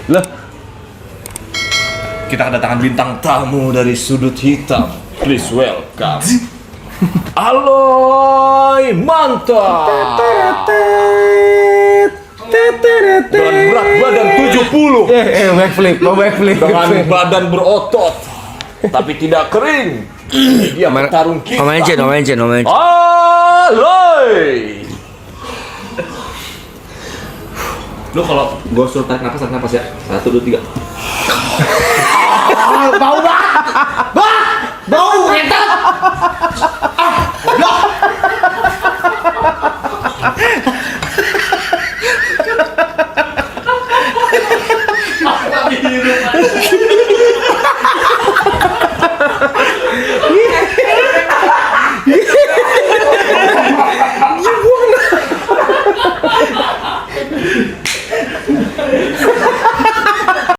Lah, kita kedatangan bintang tamu dari sudut hitam. Please welcome Aloy Mantap dengan berat badan 70 backflip dengan badan berotot tapi tidak kering. Dia bertarung kita. Omen. Aloy. Lu kalau gue suruh tarik napas ya. 1, 2, 3. Bau banget. Bau, entar.